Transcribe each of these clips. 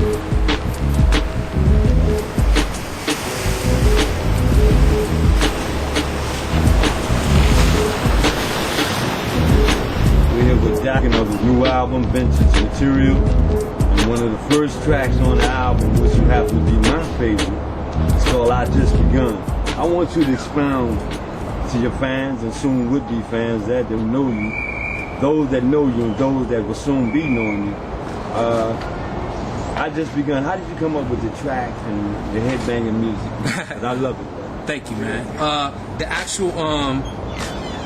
We're here with DADA of his new album, Vintage Material. And one of the first tracks on the album, which you happen to be my favorite, it's called I Just Begun. I want you to expound to your fans and soon would-be fans that know you, those that know you and those that will soon be knowing you. I Just Begun. How did you come up with the track and the headbanging music? 'Cause I love it. Thank you, man.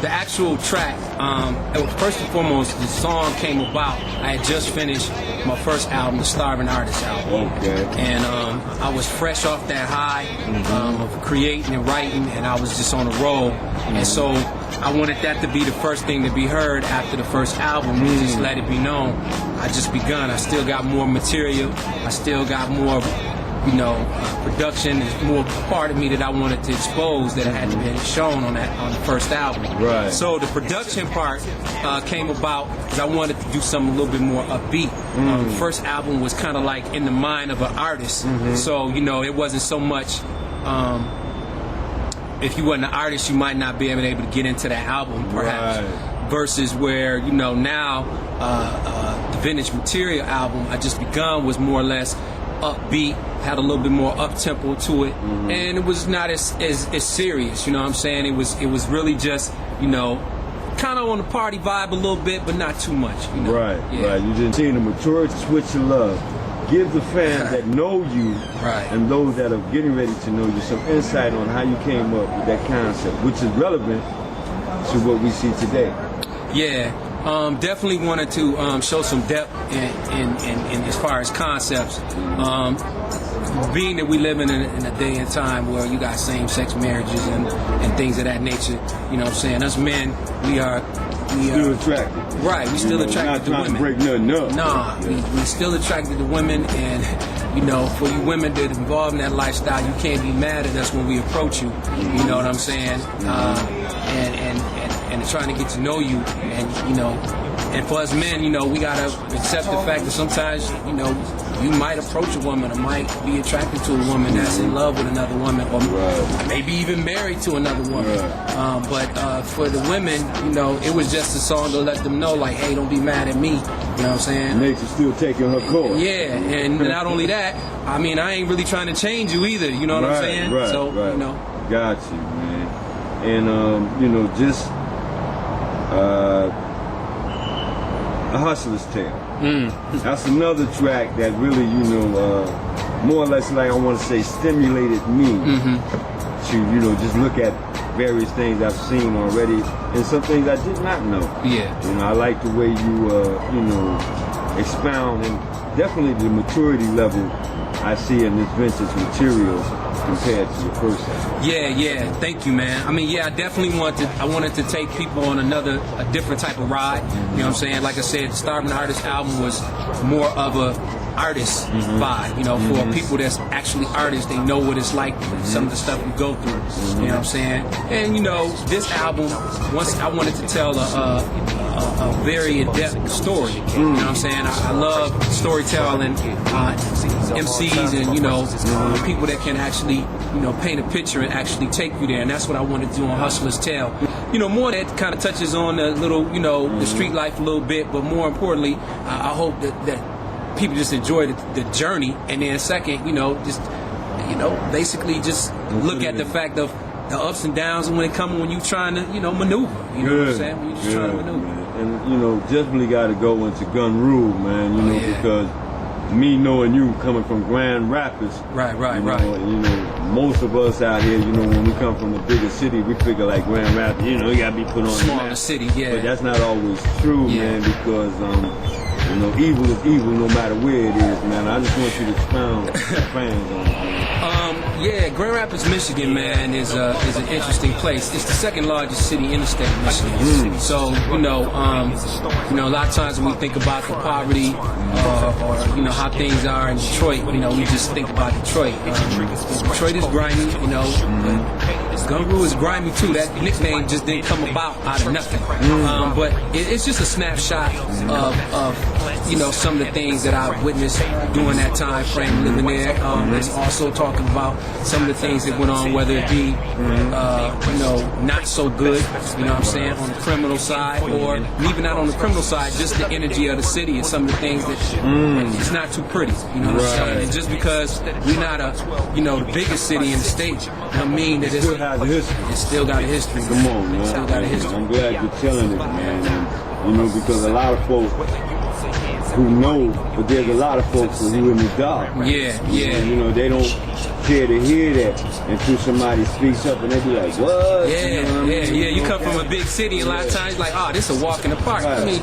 The actual track, it was first and foremost, the song came about. I had just finished my first album, the Starving Artist album. Okay. And I was fresh off that high of creating and writing, and I was just on a roll. And so I wanted that to be the first thing to be heard after the first album, just let it be known. I just begun. I still got more material. I still got more, production. There's more part of me that I wanted to expose that hadn't been shown on the first album. Right. So the production part came about because I wanted to do something a little bit more upbeat. The first album was kind of like in the mind of an artist. So, it wasn't so much, if you wasn't an artist, you might not be able to get into that album, perhaps. Right. Versus where, now, the Vintage Material album, I Just Begun, was more or less upbeat, had a little bit more up-tempo to it, and it was not as serious, you know what I'm saying? It was really just, kind of on the party vibe a little bit, but not too much, Right, Yeah. right. You just seen the maturity switch of love. Give the fans that know you and those that are getting ready to know you some insight on how you came up with that concept, which is relevant to what we see today. Yeah, definitely wanted to show some depth in as far as concepts. Being that we live in a day and time where you got same-sex marriages and things of that nature, you know what I'm saying? Us men, we are Still attracted. Right, we still attracted to women. Not trying to break nothing up. Nah, we still attracted to women, and for you women that involved in that lifestyle, you can't be mad at us when we approach you. You know what I'm saying? And trying to get to know you, and for us men, we gotta accept the fact that sometimes, you might approach a woman or might be attracted to a woman that's in love with another woman, or maybe even married to another woman. But for the women, it was just a song to let them know, like, hey, don't be mad at me. You know what I'm saying? Nature's still taking her course. Yeah, and not only that, I ain't really trying to change you either. You know what I'm saying? Right, so, Got you, man. And just A Hustler's Tale. That's another track that really, more or less, like I want to say, stimulated me to, just look at various things I've seen already and some things I did not know. Yeah. I like the way you, expound, and definitely the maturity level I see in this Vintage Material compared to your first album. Yeah, thank you, man. I definitely wanted to take people on a different type of ride. You know what I'm saying? Like I said, the Starving Artist album was more of a artist vibe, for people that's actually artists. They know what it's like, some of the stuff we go through. You know what I'm saying? And this album, once I wanted to tell a very in-depth story. You know what I'm saying? I love storytelling, MCs, and people that can actually paint a picture and actually take you there. And that's what I want to do on Hustler's Tale. More that kind of touches on the little, the street life a little bit, but more importantly, I hope that people just enjoy the journey, and then second, basically just look at the fact of the ups and downs when you trying to, maneuver. You know what I'm saying? When you're just trying to maneuver. And definitely got to go into gun rule, man. Because me knowing you coming from Grand Rapids, right. Most of us out here, when we come from the bigger city, we figure like Grand Rapids, you got to be put on the map. City, yeah. But that's not always true, man, because evil is evil no matter where it is, man. I just want you to expound to fans on it. Grand Rapids, Michigan, man, is an interesting place. It's the second largest city in the state of Michigan. So, a lot of times when we think about the poverty or how things are in Detroit, we just think about Detroit. Detroit is grimy, Gun Rule is grimy too. That nickname just didn't come about out of nothing. But it's just a snapshot of you know, some of the things that I witnessed during that time frame living there. It's also talking about some of the things that went on, whether it be, you know, not so good, you know what I'm saying, on the criminal side, or even not on the criminal side, just the energy of the city and some of the things that it's not too pretty, you know what I'm saying? And just because we're not you know, the biggest city in the state, don't mean that it still has a history. It's still got a history. Come on, man. It's still got a history. I'm glad you're telling it, man. And, you know, because a lot of folks who know, but there's a lot of folks who in the dark. Yeah. You know, they don't care to hear that until somebody speaks up and they be like, what? Yeah, you know what I mean? You come from a big city, and a lot of times, like, oh, this is a walk in the park. Right. I mean,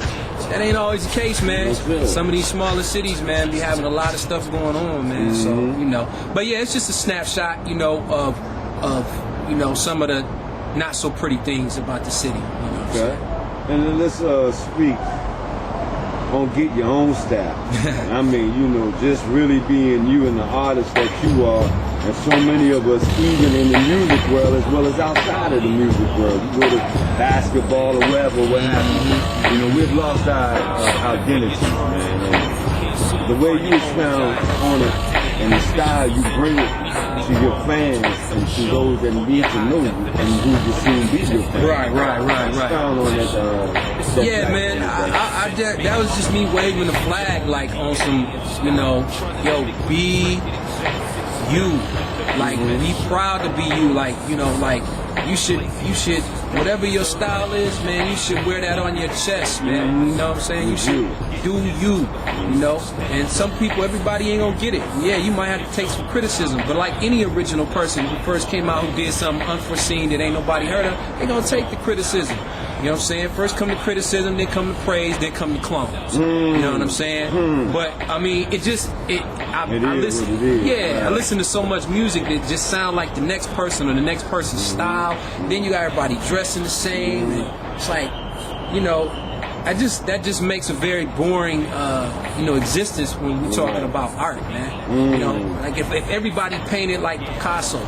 that ain't always the case, man. Some of these smaller cities, man, be having a lot of stuff going on, man. So, you know. But yeah, it's just a snapshot, you know, of you know, some of the not so pretty things about the city. You know what I'm saying? And then let's speak on get your own style. I mean, you know, just really being you and the artist that you are, and so many of us, even in the music world as well as outside of the music world. You go to basketball or wherever, what have you. You know, we've lost our identity, man. And the way you expound on it and the style you bring it to your fans and to those that need to know you and who will soon be your fans. Right. Expound on that. Yeah, man. That was just me waving the flag, like on some, you know, yo, be you, like be proud to be you, like, you know, like you should, whatever your style is, man, you should wear that on your chest, man. You know what I'm saying? You should do you know. And some people, everybody ain't gonna get it. Yeah, you might have to take some criticism, but like any original person who first came out who did something unforeseen that ain't nobody heard of, they gonna take the criticism. You know what I'm saying? First come the criticism, then come the praise, then come the clones. You know what I'm saying? But I mean, I listen. Yeah, I listen to so much music that just sound like the next person or the next person's style. Then you got everybody dressing the same. And it's like, you know, that just makes a very boring, you know, existence when we're talking about art, man. You know, like if everybody painted like Picasso.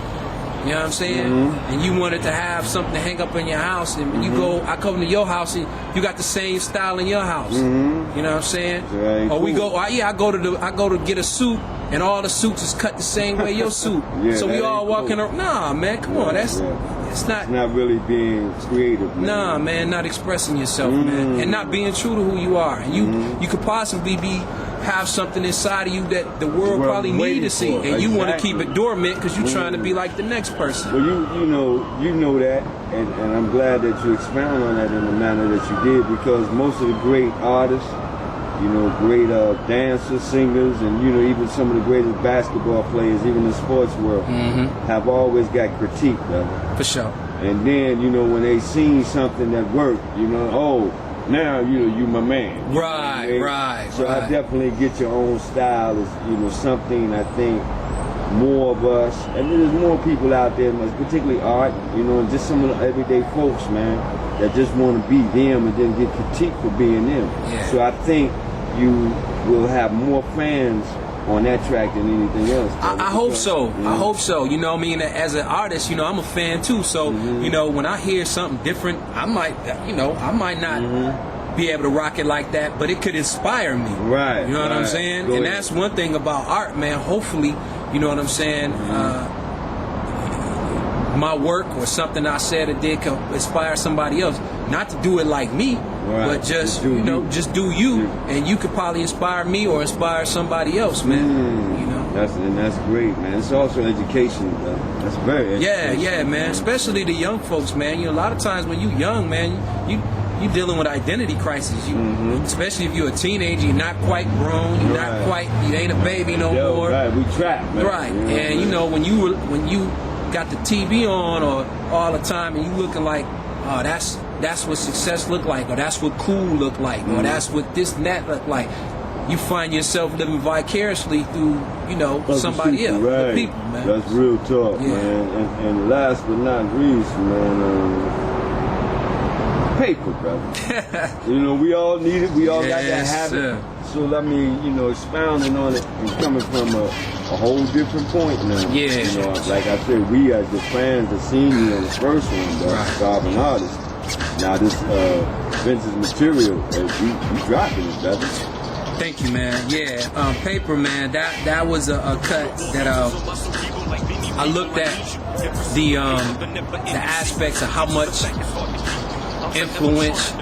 You know what I'm saying? And you wanted to have something to hang up in your house, and when you go, I come to your house and you got the same style in your house. You know what I'm saying? Very or we cool. go, I go to get a suit, and all the suits is cut the same way your suit. So we all walking around. Nah, man, come on, it's not. It's not really being creative, man. Nah, man, not expressing yourself, man, and not being true to who you are. And you could possibly have something inside of you that the world probably need to see, and you want to keep it dormant because you're trying to be like the next person. Well, you know that, and I'm glad that you expound on that in the manner that you did, because most of the great artists, you know, great dancers, singers, and you know, even some of the greatest basketball players, even in the sports world, have always got critique, brother. For sure. And then, you know, when they seen something that worked, you know, now you my man. Right. So I definitely get your own style is, you know, something I think more of us, and there's more people out there, particularly art, you know, and just some of the everyday folks, man, that just want to be them and then get critiqued for being them. Yeah. So I think you will have more fans on that track than anything else. I hope so. I hope so. You know what I mean? As an artist, you know, I'm a fan too. So, you know, when I hear something different, I might not be able to rock it like that, but it could inspire me. Right. You know what I'm saying? Go and ahead. that's one thing about art, man. Hopefully, you know what I'm saying? My work or something I said or did can inspire somebody else. Not to do it like me, but just do you, and you could probably inspire me or inspire somebody else, man. You know, that's great, man. It's also education. That's very educational. Yeah, man. Especially the young folks, man. You know, a lot of times when you young, man, you dealing with identity crisis. Especially if you're a teenager, you're not quite grown, you ain't a baby no more. Right, we trapped, man. Right, and you know when you got the TV on or all the time, and you looking like, oh, that's what success look like, or that's what cool look like, or that's what this and that look like. You find yourself living vicariously through, you know, somebody else, the people, man. That's real talk, man. And last but not least, man, paper, brother. You know, we all need it. We all got that habit. Sir. So I mean, you know, expounding on it and coming from a whole different point now. Yeah. You know, like I said, we as the fans that seen you on the first one, the Starving Artist. Now this vintage material, you dropping it, brother. Thank you, man. Yeah, Paper, man. That was a cut that I looked at the aspects of how much influence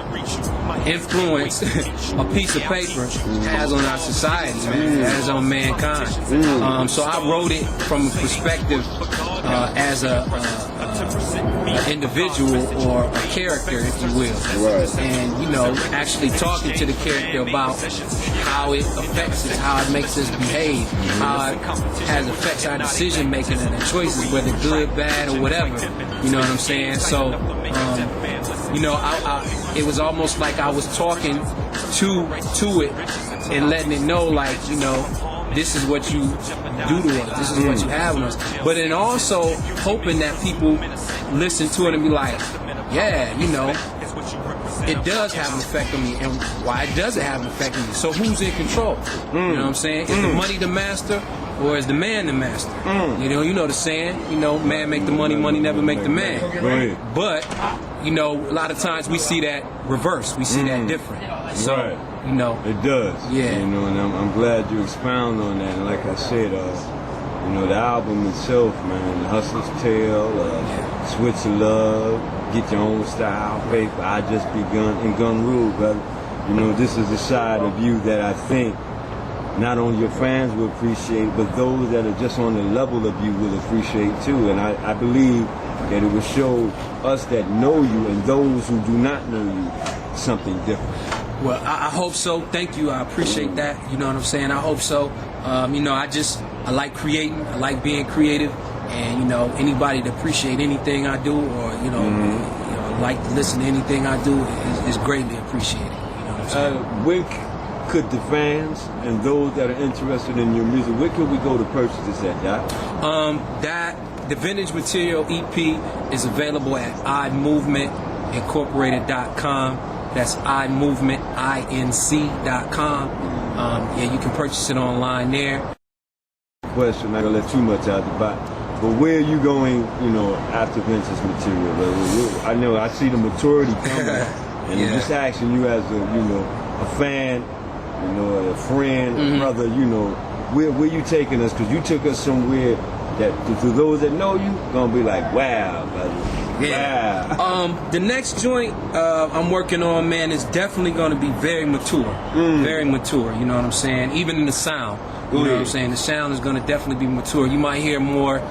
a piece of paper has on our society, man, has on mankind. So I wrote it from a perspective as an individual or a character, if you will. Right. And, you know, actually talking to the character about how it affects us, how it makes us behave, how it affects our decision making and our choices, whether good, bad, or whatever. You know what I'm saying? So, you know, it was almost like I was talking to it and letting it know, like, you know, this is what you do to us, this is what you have on us. But then also hoping that people listen to it and be like, yeah, you know, it does have an effect on me. And why does it have an effect on me? So who's in control? You know what I'm saying? Is the money the master, or is the man the master? You know the saying, you know, man make the money, money never make the man. Right. But, you know, a lot of times we see that reverse. We see that different. So, Right. you know. It does. Yeah. You know, and I'm glad you expound on that. And like I said, you know, the album itself, man, The Hustler's Tale, Switch of Love, Get Your Own Style, Paper, I Just Begun, and Gun Rule, brother. You know, this is a side of you that I think not only your fans will appreciate, but those that are just on the level of you will appreciate too. And I believe that it will show us that know you and those who do not know you something different. Well, I hope so. Thank you. I appreciate that. You know what I'm saying? I hope so. You know, I like creating. I like being creative. And, you know, anybody that appreciate anything I do, or, you know, like to listen to anything I do is greatly appreciated. You know what I'm saying? When could the fans and those that are interested in your music, where could we go to purchase this at, Doc? The Vintage Material EP is available at iMovementIncorporated.com. That's iMovement, INC.com. Yeah, you can purchase it online there. Question, I'm not gonna let too much out the box, but where are you going, you know, after Vintage Material? I know I see the maturity coming, and I'm just asking you as a, you know, a fan, you know, a friend, a brother, you know, where you taking us? Because you took us somewhere that, to those that know you, gonna be like, wow, brother. Yeah. Wow. The next joint I'm working on, man, is definitely going to be very mature. Very mature, you know what I'm saying? Even in the sound. You know what I'm saying? The sound is going to definitely be mature. You might hear more,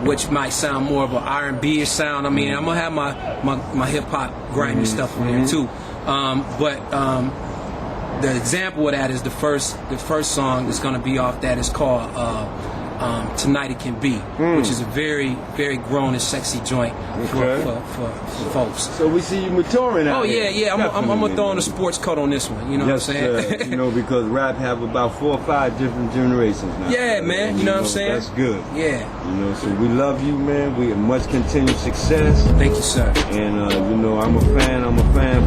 which might sound more of an R&B-ish sound. I mean, I'm going to have my hip-hop grimy stuff in there, too. But the example of that is the first song that's going to be off that is called Tonight It Can Be, which is a very, very grown and sexy joint for folks. So we see you maturing out yeah, here. I'm gonna throw in a sports cut on this one, you know what I'm saying? You know, because rap have about 4 or 5 different generations now. Yeah, man, you know what I'm saying? That's good. Yeah. You know, so we love you, man. We have much continued success. Thank you, sir. And, you know, I'm a fan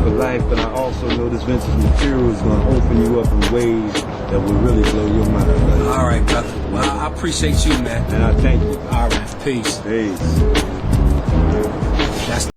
for life, but I also know this vintage material is going to open you up in ways that will really blow your mind. Brother. All right, brother. Well, I appreciate you, man. And I thank you. All right, peace. Peace.